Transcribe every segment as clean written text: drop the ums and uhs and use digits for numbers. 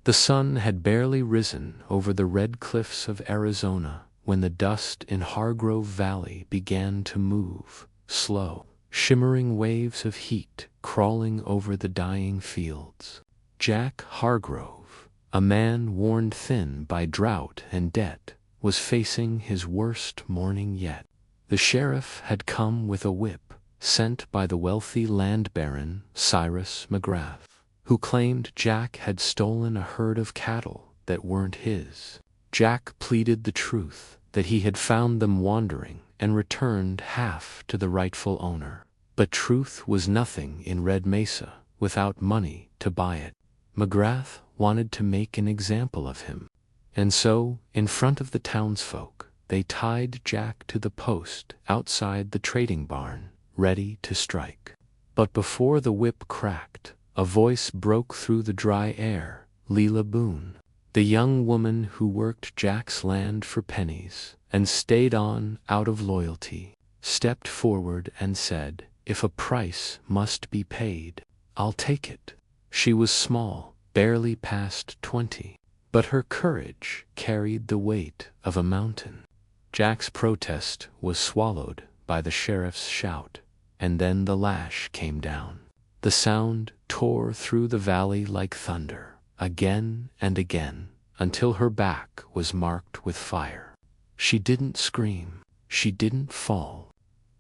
The sun had barely risen over the red cliffs of Arizona when the dust in Hargrove Valley began to move, slow, shimmering waves of heat crawling over the dying fields. Jack Hargrove, a man worn thin by drought and debt, was facing his worst morning yet. The sheriff had come with a whip, sent by the wealthy land baron Cyrus McGrath, who claimed Jack had stolen a herd of cattle that weren't his. Jack pleaded the truth, that he had found them wandering and returned half to the rightful owner. But truth was nothing in Red Mesa without money to buy it. McGrath wanted to make an example of him, and so, in front of the townsfolk, they tied Jack to the post outside the trading barn, ready to strike. But before the whip cracked, a voice broke through the dry air. Leila Boone, the young woman who worked Jack's land for pennies and stayed on out of loyalty, stepped forward and said, "If a price must be paid, I'll take it." She was small, barely past 20, but her courage carried the weight of a mountain. Jack's protest was swallowed by the sheriff's shout, and then the lash came down. The sound tore through the valley like thunder, again and again, until her back was marked with fire. She didn't scream, she didn't fall.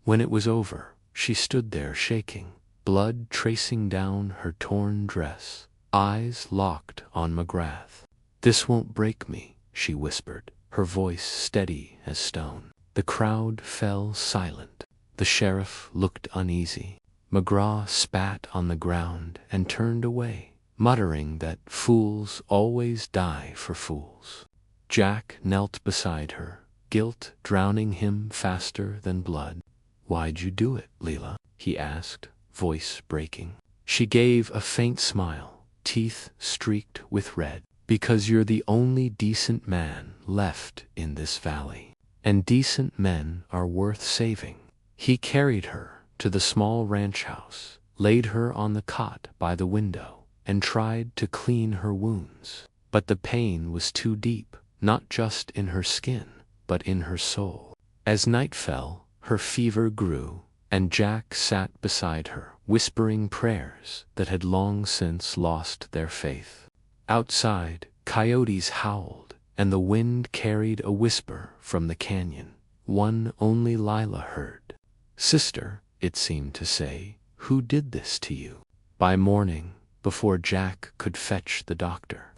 When it was over, she stood there shaking, blood tracing down her torn dress, eyes locked on McGrath. "This won't break me," she whispered, her voice steady as stone. The crowd fell silent. The sheriff looked uneasy. McGrath spat on the ground and turned away, muttering that fools always die for fools. Jack knelt beside her, guilt drowning him faster than blood. "Why'd you do it, Leila?" he asked, voice breaking. She gave a faint smile, teeth streaked with red. "Because you're the only decent man left in this valley, and decent men are worth saving." He carried her to the small ranch house, laid her on the cot by the window, and tried to clean her wounds. But the pain was too deep, not just in her skin, but in her soul. As night fell, her fever grew, and Jack sat beside her, whispering prayers that had long since lost their faith. Outside, coyotes howled, and the wind carried a whisper from the canyon, one only Leila heard. "Sister," it seemed to say, "who did this to you?" By morning, before Jack could fetch the doctor,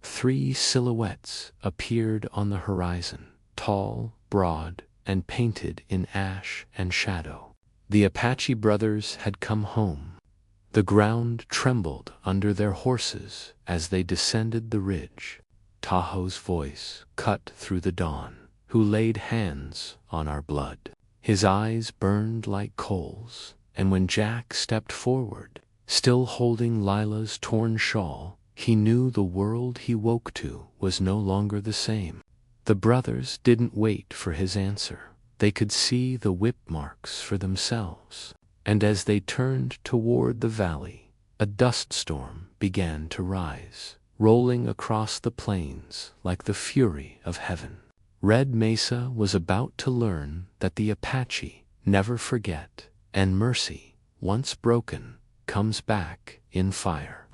3 silhouettes appeared on the horizon, tall, broad, and painted in ash and shadow. The Apache brothers had come home. The ground trembled under their horses as they descended the ridge. Tahoe's voice cut through the dawn. "Who laid hands on our blood?" His eyes burned like coals, and when Jack stepped forward, still holding Leila's torn shawl, he knew the world he woke to was no longer the same. The brothers didn't wait for his answer. They could see the whip marks for themselves, and as they turned toward the valley, a dust storm began to rise, rolling across the plains like the fury of heaven. Red Mesa was about to learn that the Apache never forget, and mercy, once broken, comes back in fire.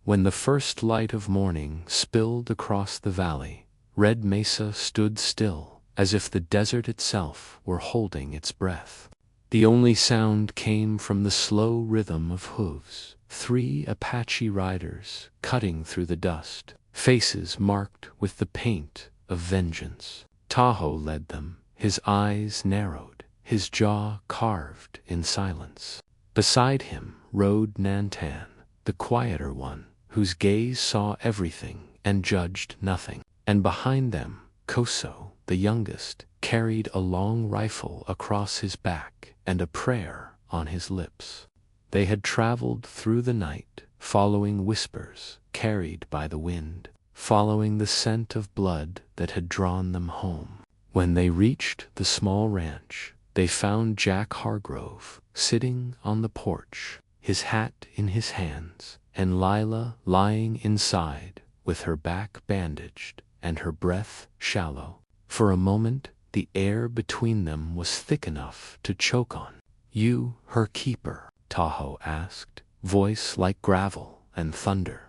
When the first light of morning spilled across the valley, Red Mesa stood still, as if the desert itself were holding its breath. The only sound came from the slow rhythm of hooves, 3 Apache riders cutting through the dust, faces marked with the paint of vengeance. Tahoe led them, his eyes narrowed, his jaw carved in silence. Beside him rode Nantan, the quieter one, whose gaze saw everything and judged nothing. And behind them, Koso, the youngest, carried a long rifle across his back and a prayer on his lips. They had traveled through the night, following whispers carried by the wind, following the scent of blood that had drawn them home. When they reached the small ranch, they found Jack Hargrove sitting on the porch, his hat in his hands, and Leila lying inside with her back bandaged and her breath shallow. For a moment, the air between them was thick enough to choke on. "You her keeper?" Tahoe asked, voice like gravel and thunder.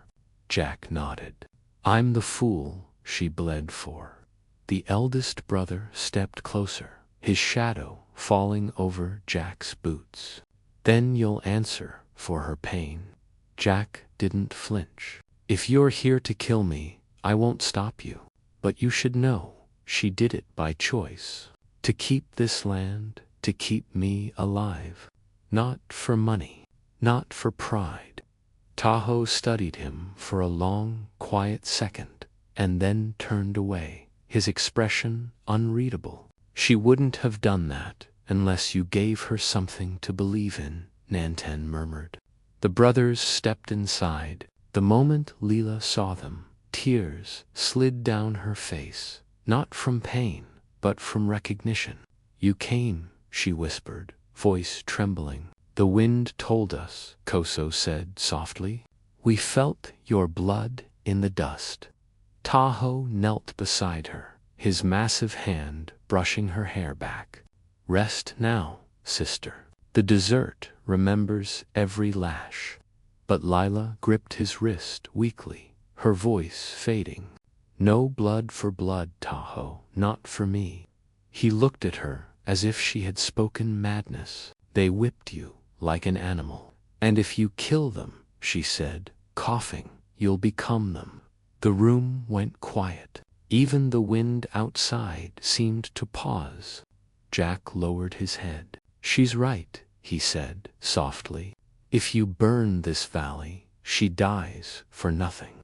Jack nodded. "I'm the fool she bled for." The eldest brother stepped closer, his shadow falling over Jack's boots. "Then you'll answer for her pain." Jack didn't flinch. "If you're here to kill me, I won't stop you. But you should know, she did it by choice. To keep this land, to keep me alive. Not for money, not for pride." Tahoe studied him for a long, quiet second, and then turned away, his expression unreadable. "She wouldn't have done that unless you gave her something to believe in," Nanten murmured. The brothers stepped inside. The moment Leela saw them, tears slid down her face, not from pain, but from recognition. "You came," she whispered, voice trembling. "The wind told us," Koso said softly. "We felt your blood in the dust." Tahoe knelt beside her, his massive hand brushing her hair back. "Rest now, sister. The desert remembers every lash." But Lila gripped his wrist weakly, her voice fading. "No blood for blood, Tahoe, not for me." He looked at her as if she had spoken madness. "They whipped you like an animal. And if you kill them," she said, coughing, "you'll become them." The room went quiet. Even the wind outside seemed to pause. Jack lowered his head. "She's right," he said softly. "If you burn this valley, she dies for nothing."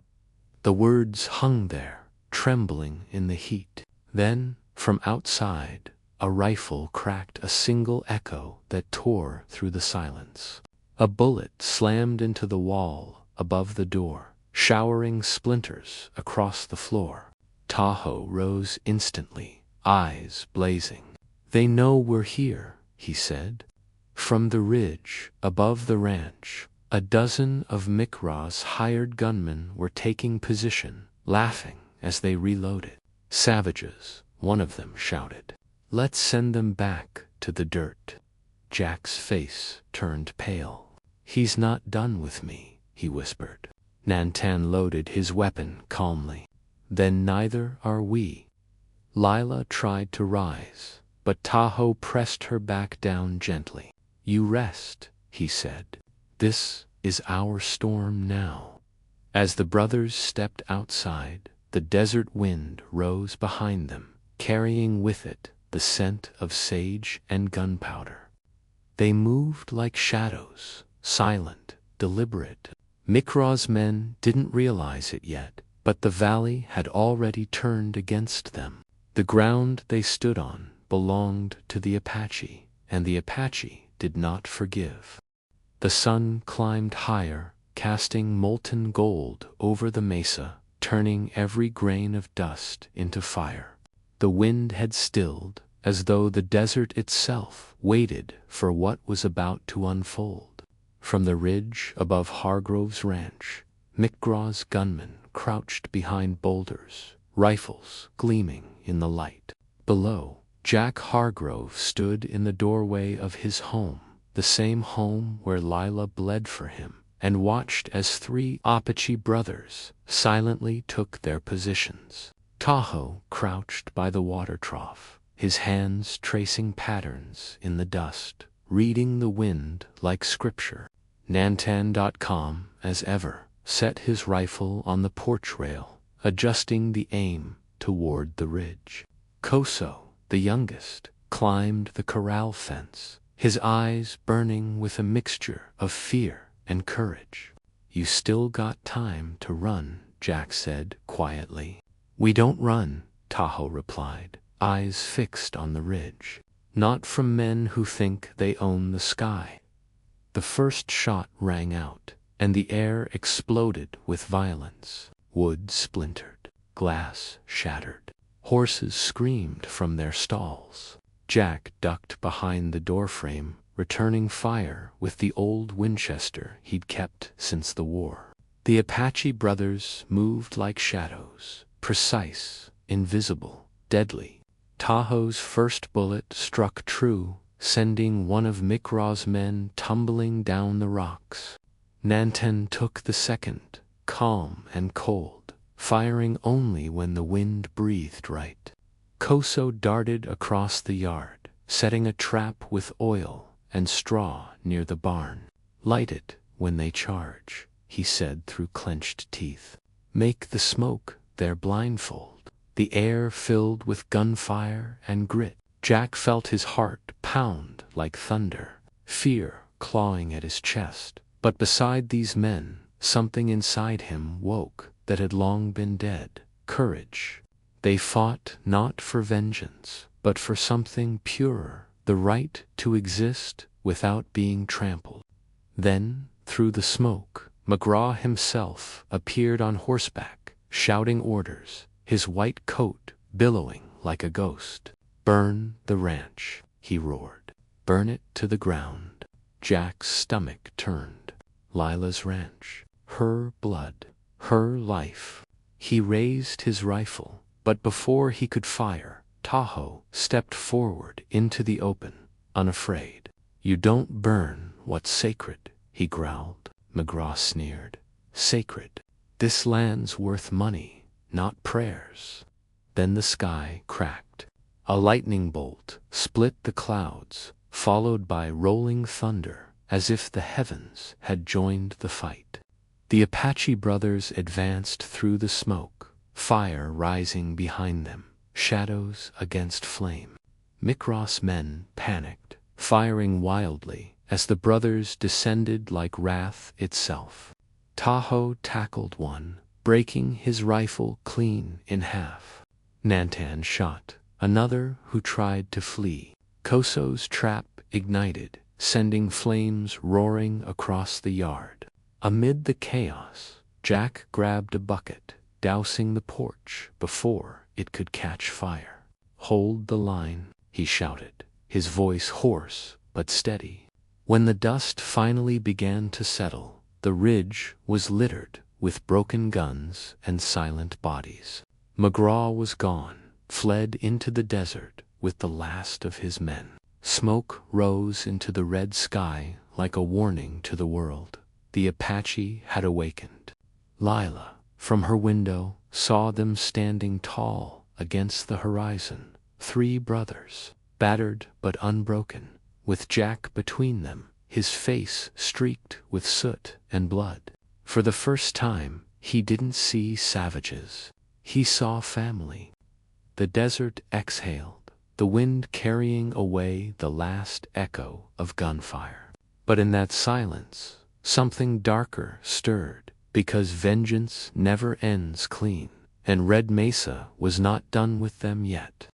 The words hung there, trembling in the heat. Then, from outside, a rifle cracked a single echo that tore through the silence. A bullet slammed into the wall above the door, showering splinters across the floor. Tahoe rose instantly, eyes blazing. "They know we're here," he said. From the ridge above the ranch, a dozen of Mikraw's hired gunmen were taking position, laughing as they reloaded. "Savages," one of them shouted. "Let's send them back to the dirt." Jack's face turned pale. "He's not done with me," he whispered. Nanten loaded his weapon calmly. "Then neither are we." Lila tried to rise, but Tahoe pressed her back down gently. "You rest," he said. "This is our storm now." As the brothers stepped outside, the desert wind rose behind them, carrying with it the scent of sage and gunpowder. They moved like shadows, silent, deliberate. Mikraw's men didn't realize it yet, but the valley had already turned against them. The ground they stood on belonged to the Apache, and the Apache did not forgive. The sun climbed higher, casting molten gold over the mesa, turning every grain of dust into fire. The wind had stilled, as though the desert itself waited for what was about to unfold. From the ridge above Hargrove's ranch, Mikraw's gunmen crouched behind boulders, rifles gleaming in the light. Below, Jack Hargrove stood in the doorway of his home, the same home where Lila bled for him, and watched as 3 Apache brothers silently took their positions. Tahoe crouched by the water trough, his hands tracing patterns in the dust, reading the wind like scripture. Nanten.com, as ever, set his rifle on the porch rail, adjusting the aim toward the ridge. Koso, the youngest, climbed the corral fence, his eyes burning with a mixture of fear and courage. "You still got time to run," Jack said quietly. "We don't run," Tahoe replied, eyes fixed on the ridge. "Not from men who think they own the sky." The first shot rang out, and the air exploded with violence. Wood splintered, glass shattered. Horses screamed from their stalls. Jack ducked behind the doorframe, returning fire with the old Winchester he'd kept since the war. The Apache brothers moved like shadows, precise, invisible, deadly. Tahoe's first bullet struck true, sending one of Mikraw's men tumbling down the rocks. Nanten took the second, calm and cold, firing only when the wind breathed right. Koso darted across the yard, setting a trap with oil and straw near the barn. "Light it when they charge," he said through clenched teeth. "Make the smoke their blindfold." The air filled with gunfire and grit. Jack felt his heart pound like thunder, fear clawing at his chest. But beside these men, something inside him woke that had long been dead: courage. They fought not for vengeance, but for something purer, the right to exist without being trampled. Then, through the smoke, McGraw himself appeared on horseback, shouting orders, his white coat billowing like a ghost. "Burn the ranch," he roared. "Burn it to the ground." Jack's stomach turned. Lila's ranch, her blood, her life. He raised his rifle, but before he could fire, Tahoe stepped forward into the open, unafraid. "You don't burn what's sacred," he growled. McGraw sneered. "Sacred? This land's worth money, not prayers." Then the sky cracked. A lightning bolt split the clouds, followed by rolling thunder, as if the heavens had joined the fight. The Apache brothers advanced through the smoke, fire rising behind them, shadows against flame. Mikraw's men panicked, firing wildly as the brothers descended like wrath itself. Tahoe tackled one, breaking his rifle clean in half. Nanten shot another who tried to flee. Koso's trap ignited, sending flames roaring across the yard. Amid the chaos, Jack grabbed a bucket, dousing the porch before it could catch fire. "Hold the line," he shouted, his voice hoarse but steady. When the dust finally began to settle, the ridge was littered with broken guns and silent bodies. McGraw was gone, fled into the desert with the last of his men. Smoke rose into the red sky like a warning to the world. The Apache had awakened. Lila, from her window, saw them standing tall against the horizon, 3 brothers, battered but unbroken, with Jack between them, his face streaked with soot and blood. For the first time, he didn't see savages. He saw family. The desert exhaled, the wind carrying away the last echo of gunfire. But in that silence, something darker stirred, because vengeance never ends clean, and Red Mesa was not done with them yet.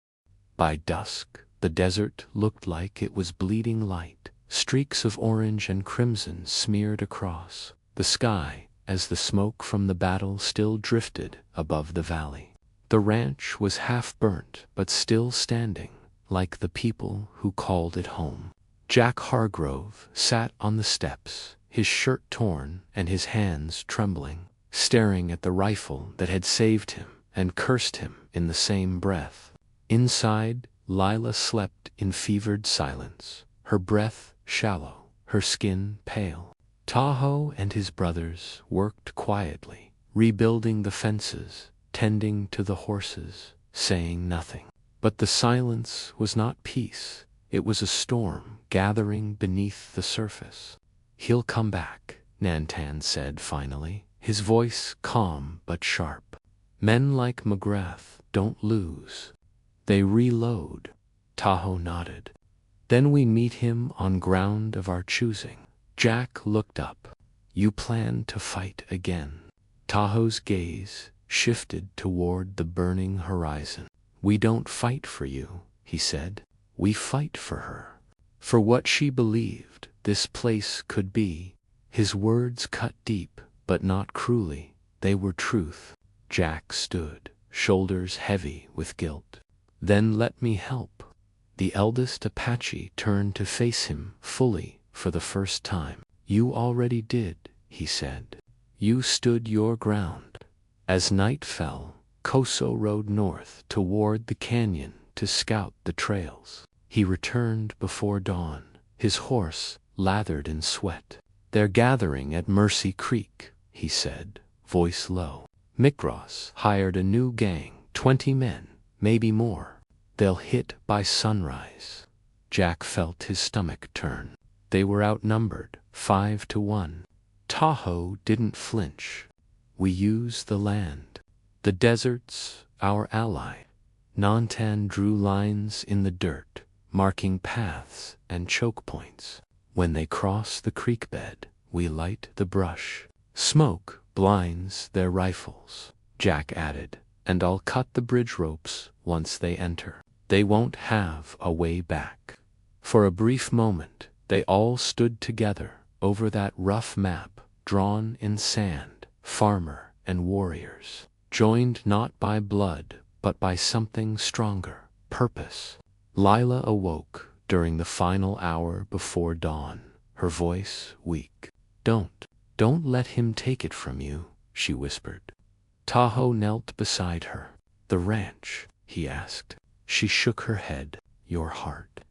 By dusk, the desert looked like it was bleeding light. Streaks of orange and crimson smeared across the sky as the smoke from the battle still drifted above the valley. The ranch was half burnt but still standing, like the people who called it home. Jack Hargrove sat on the steps, his shirt torn and his hands trembling, staring at the rifle that had saved him and cursed him in the same breath. Inside, Lila slept in fevered silence, her breath shallow, her skin pale. Tahoe and his brothers worked quietly, rebuilding the fences, tending to the horses, saying nothing. But the silence was not peace. It was a storm gathering beneath the surface. "He'll come back," Nanten said finally, his voice calm but sharp. "Men like McGrath don't lose. They reload." Tahoe nodded. "Then we meet him on ground of our choosing." Jack looked up. "You plan to fight again?" Tahoe's gaze shifted toward the burning horizon. "We don't fight for you," he said. "We fight for her. For what she believed this place could be." His words cut deep, but not cruelly. They were truth. Jack stood, shoulders heavy with guilt. "Then let me help." The eldest Apache turned to face him fully for the first time. "You already did," he said. you stood your ground. As night fell, Koso rode north toward the canyon to scout the trails. He returned before dawn, his horse lathered in sweat. "They're gathering at Mercy Creek," he said, voice low. "Micross hired a new gang, 20 men, maybe more. They'll hit by sunrise." Jack felt his stomach turn. They were outnumbered, 5 to 1. Tahoe didn't flinch. "We use the land. The desert's our ally." Nantan drew lines in the dirt, marking paths and choke points. "When they cross the creek bed, we light the brush. Smoke blinds their rifles," Jack added, "and I'll cut the bridge ropes once they enter. They won't have a way back." For a brief moment, they all stood together over that rough map drawn in sand, farmer and warriors, joined not by blood but by something stronger, purpose. Lila awoke during the final hour before dawn, her voice weak. Don't let him take it from you," she whispered. Tahoe knelt beside her. "The ranch?" he asked. She shook her head. "Your heart."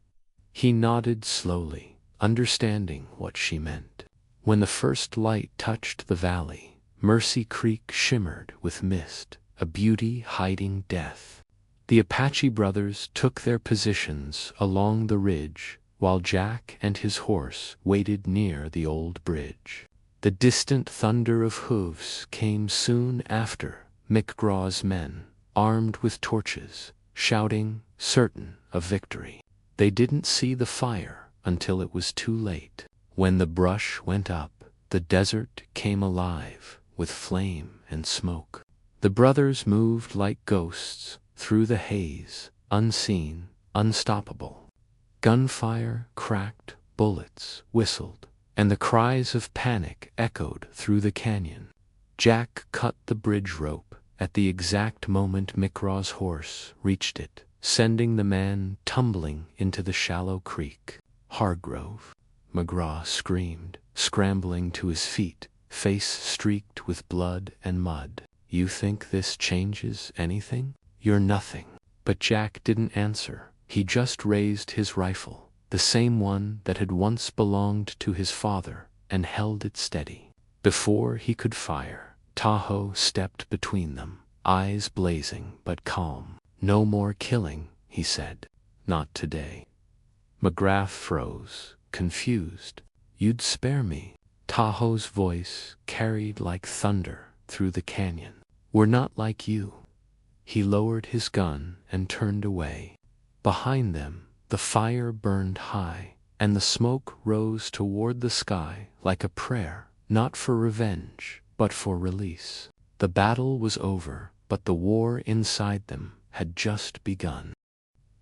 He nodded slowly, understanding what she meant. When the first light touched the valley, Mercy Creek shimmered with mist, a beauty hiding death. The Apache brothers took their positions along the ridge, while Jack and his horse waited near the old bridge. The distant thunder of hooves came soon after. McGraw's men, armed with torches, shouting, certain of victory. They didn't see the fire until it was too late. When the brush went up, the desert came alive with flame and smoke. The brothers moved like ghosts through the haze, unseen, unstoppable. Gunfire cracked, bullets whistled, and the cries of panic echoed through the canyon. Jack cut the bridge rope at the exact moment McGraw's horse reached it, sending the man tumbling into the shallow creek. "Hargrove!" McGraw screamed, scrambling to his feet, face streaked with blood and mud. "You think this changes anything? You're nothing." But Jack didn't answer. He just raised his rifle, the same one that had once belonged to his father, and held it steady. Before he could fire, Tahoe stepped between them, eyes blazing but calm. "No more killing," he said. "Not today." McGrath froze, confused. "You'd spare me." Tahoe's voice carried like thunder through the canyon. "We're not like you." He lowered his gun and turned away. Behind them, the fire burned high, and the smoke rose toward the sky like a prayer, not for revenge, but for release. The battle was over, but the war inside them had just begun.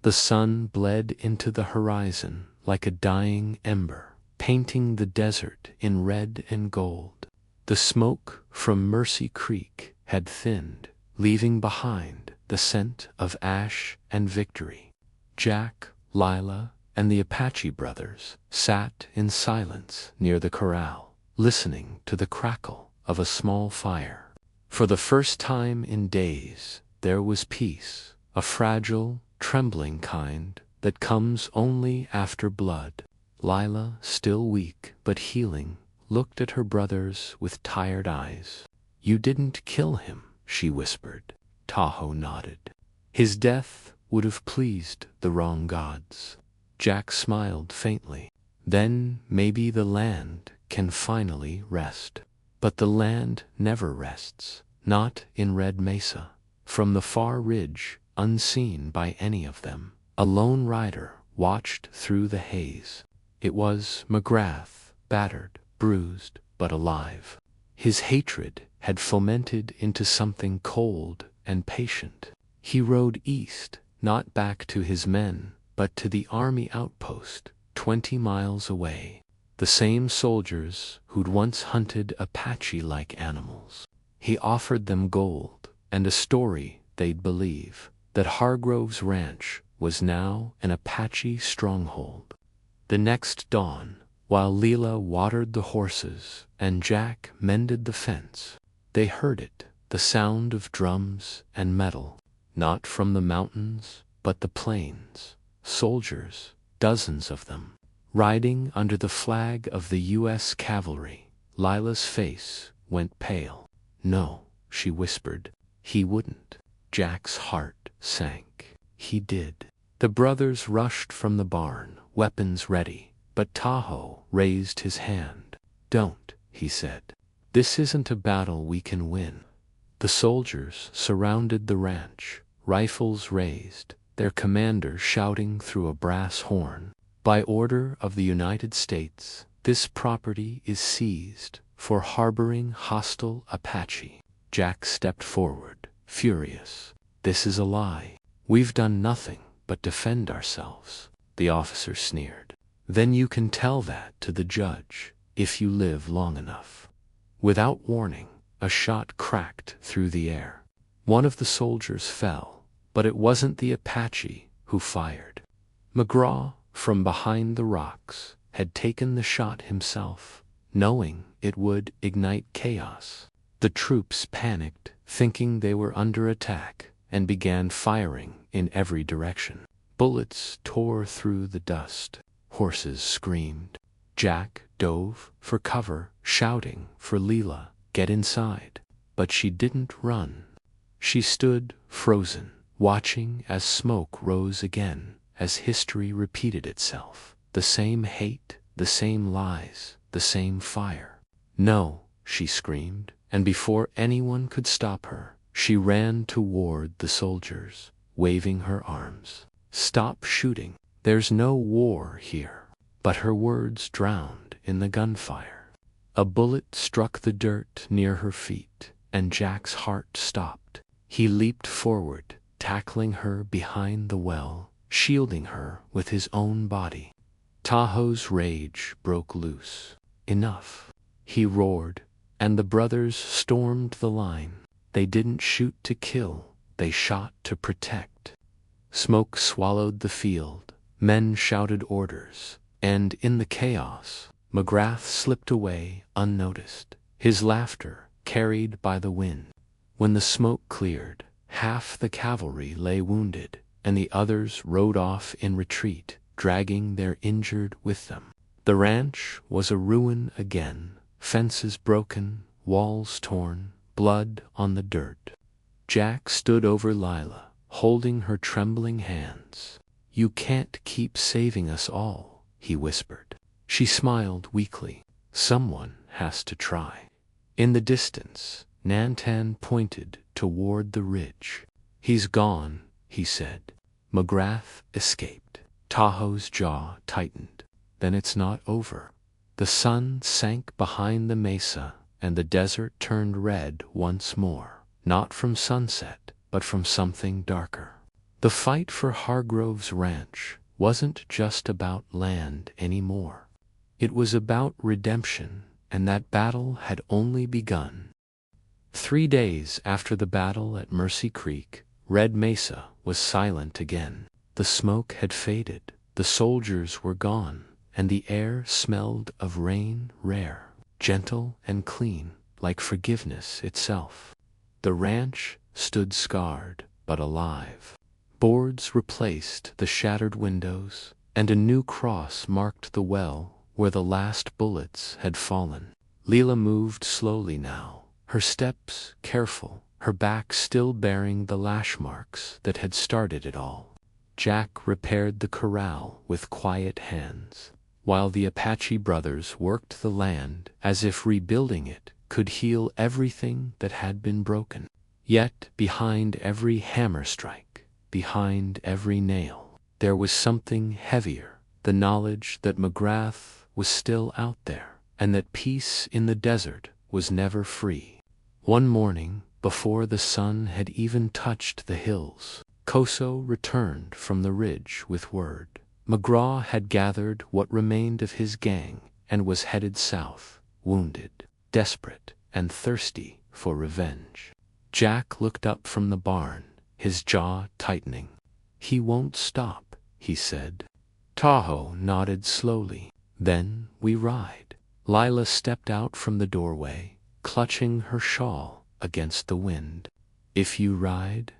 The sun bled into the horizon like a dying ember, painting the desert in red and gold. The smoke from Mercy Creek had thinned, leaving behind the scent of ash and victory. Jack, Lila, and the Apache brothers sat in silence near the corral, listening to the crackle of a small fire. For the first time in days, there was peace, a fragile, trembling kind that comes only after blood. Lila, still weak but healing, looked at her brothers with tired eyes. "You didn't kill him," she whispered. Tahoe nodded. "His death would have pleased the wrong gods." Jack smiled faintly. "Then maybe the land can finally rest." But the land never rests, not in Red Mesa. From the far ridge, unseen by any of them, a lone rider watched through the haze. It was McGrath, battered, bruised, but alive. His hatred had fomented into something cold and patient. He rode east, not back to his men, but to the army outpost, 20 miles away. The same soldiers who'd once hunted Apache-like animals. He offered them gold and a story they'd believe, that Hargrove's ranch was now an Apache stronghold. The next dawn, while Leela watered the horses and Jack mended the fence. They heard it, the sound of drums and metal, not from the mountains, but the plains. Soldiers, dozens of them, riding under the flag of the U.S. cavalry. Lila's face went pale. "No," she whispered. "He wouldn't." Jack's heart sank. He did. The brothers rushed from the barn, weapons ready, but Tahoe raised his hand. "Don't," he said. "This isn't a battle we can win." The soldiers surrounded the ranch, rifles raised, their commander shouting through a brass horn, "By order of the United States, this property is seized for harboring hostile Apache." Jack stepped forward, furious. "This is a lie. We've done nothing but defend ourselves." The officer sneered. "Then you can tell that to the judge, if you live long enough." Without warning, a shot cracked through the air. One of the soldiers fell, but it wasn't the Apache who fired. McGraw, from behind the rocks, had taken the shot himself, knowing it would ignite chaos. The troops panicked, thinking they were under attack, and began firing in every direction. Bullets tore through the dust. Horses screamed. Jack dove for cover, shouting for Leela, "Get inside." But she didn't run. She stood frozen, watching as smoke rose again, as history repeated itself. The same hate, the same lies, the same fire. "No," she screamed, and before anyone could stop her, she ran toward the soldiers, waving her arms. "Stop shooting. There's no war here." But her words drowned in the gunfire. A bullet struck the dirt near her feet, and Jack's heart stopped. He leaped forward, tackling her behind the well, shielding her with his own body. Tahoe's rage broke loose. "Enough," he roared, and the brothers stormed the line. They didn't shoot to kill, they shot to protect. Smoke swallowed the field, men shouted orders, and in the chaos, McGrath slipped away unnoticed, his laughter carried by the wind. When the smoke cleared, half the cavalry lay wounded, and the others rode off in retreat, dragging their injured with them. The ranch was a ruin again, fences broken, walls torn, blood on the dirt. Jack stood over Lila, holding her trembling hands. "You can't keep saving us all," he whispered. She smiled weakly. "Someone has to try." In the distance, Nantan pointed toward the ridge. "He's gone," he said. McGrath escaped. Tahoe's jaw tightened. "Then it's not over." The sun sank behind the mesa, and the desert turned red once more, not from sunset, but from something darker. The fight for Hargrove's ranch wasn't just about land anymore. It was about redemption, and that battle had only begun. 3 days after the battle at Mercy Creek, Red Mesa was silent again. The smoke had faded, the soldiers were gone, and the air smelled of rain, rare, gentle and clean, like forgiveness itself. The ranch stood scarred, but alive. Boards replaced the shattered windows, and a new cross marked the well where the last bullets had fallen. Leela moved slowly now, her steps careful, her back still bearing the lash marks that had started it all. Jack repaired the corral with quiet hands, while the Apache brothers worked the land as if rebuilding it could heal everything that had been broken. Yet behind every hammer strike, behind every nail, there was something heavier, the knowledge that McGrath was still out there, and that peace in the desert was never free. One morning, before the sun had even touched the hills, Koso returned from the ridge with word. McGraw had gathered what remained of his gang and was headed south, wounded, desperate, and thirsty for revenge. Jack looked up from the barn, his jaw tightening. "He won't stop," he said. Tahoe nodded slowly. Then we ride. Lila stepped out from the doorway, clutching her shawl against the wind. If you ride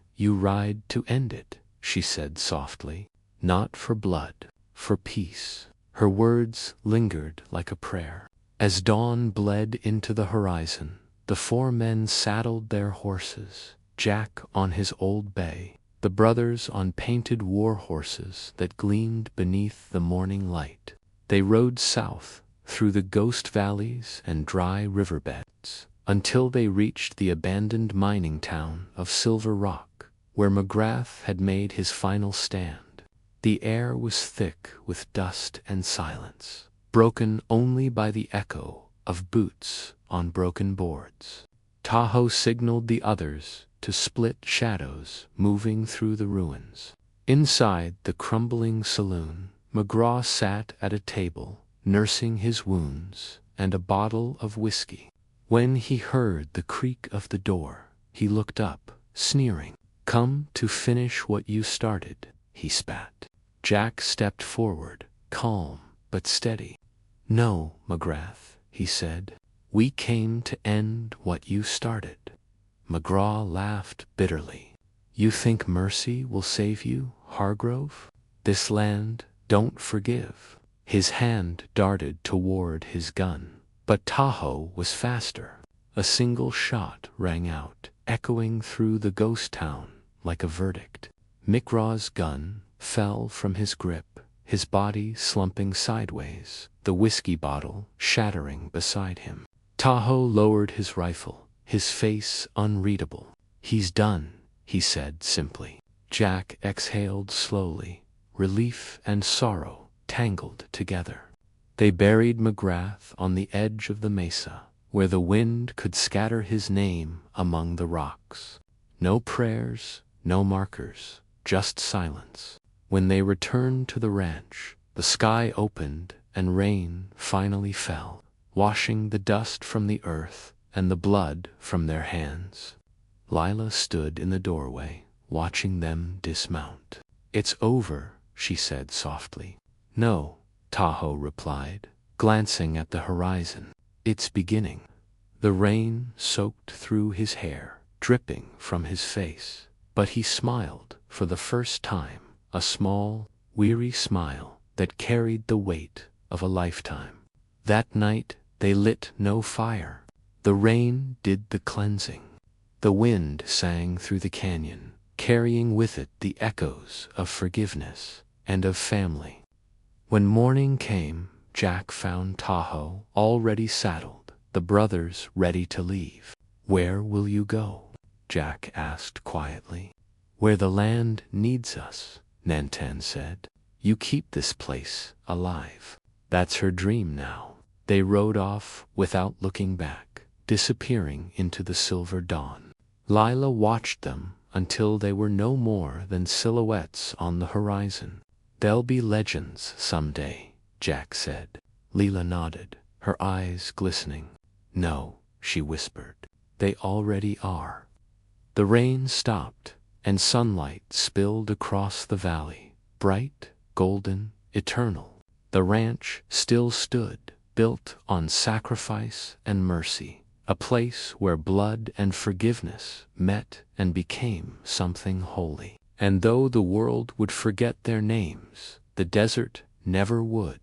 to end it, she said softly. Not for blood, for peace. Her words lingered like a prayer. As dawn bled into the horizon, the four men saddled their horses, Jack on his old bay, the brothers on painted war horses that gleamed beneath the morning light. They rode south, through the ghost valleys and dry riverbeds, until they reached the abandoned mining town of Silver Rock, where McGrath had made his final stand. The air was thick with dust and silence, broken only by the echo of boots on broken boards. Tahoe signaled the others to split shadows moving through the ruins. Inside the crumbling saloon, McGraw sat at a table, nursing his wounds and a bottle of whiskey. When he heard the creak of the door, he looked up, sneering. "Come to finish what you started," he spat. Jack stepped forward, calm but steady. "No, McGrath," he said. "We came to end what you started." McGraw laughed bitterly. "You think mercy will save you, Hargrove? This land don't forgive." His hand darted toward his gun, but Tahoe was faster. A single shot rang out, echoing through the ghost town like a verdict. McGraw's gun fell from his grip, his body slumping sideways, the whiskey bottle shattering beside him. Tahoe lowered his rifle, his face unreadable. "He's done," he said simply. Jack exhaled slowly, relief and sorrow tangled together. They buried McGrath on the edge of the mesa, where the wind could scatter his name among the rocks. No prayers, no markers, just silence. When they returned to the ranch, the sky opened and rain finally fell, washing the dust from the earth and the blood from their hands. Lila stood in the doorway, watching them dismount. "It's over," she said softly. "No," Tahoe replied, glancing at the horizon. "It's beginning." The rain soaked through his hair, dripping from his face, but he smiled for the first time, a small, weary smile that carried the weight of a lifetime. That night they lit no fire. The rain did the cleansing. The wind sang through the canyon, carrying with it the echoes of forgiveness and of family. When morning came, Jack found Tahoe already saddled, the brothers ready to leave. "Where will you go?" Jack asked quietly. "Where the land needs us," Nantan said. "You keep this place alive." That's her dream now. They rode off without looking back, disappearing into the silver dawn. Lila watched them until they were no more than silhouettes on the horizon. "They'll be legends someday," Jack said. Lila nodded, her eyes glistening. "No," she whispered. "They already are." The rain stopped, and sunlight spilled across the valley, bright, golden, eternal. The ranch still stood, built on sacrifice and mercy, a place where blood and forgiveness met and became something holy. And though the world would forget their names, the desert never would.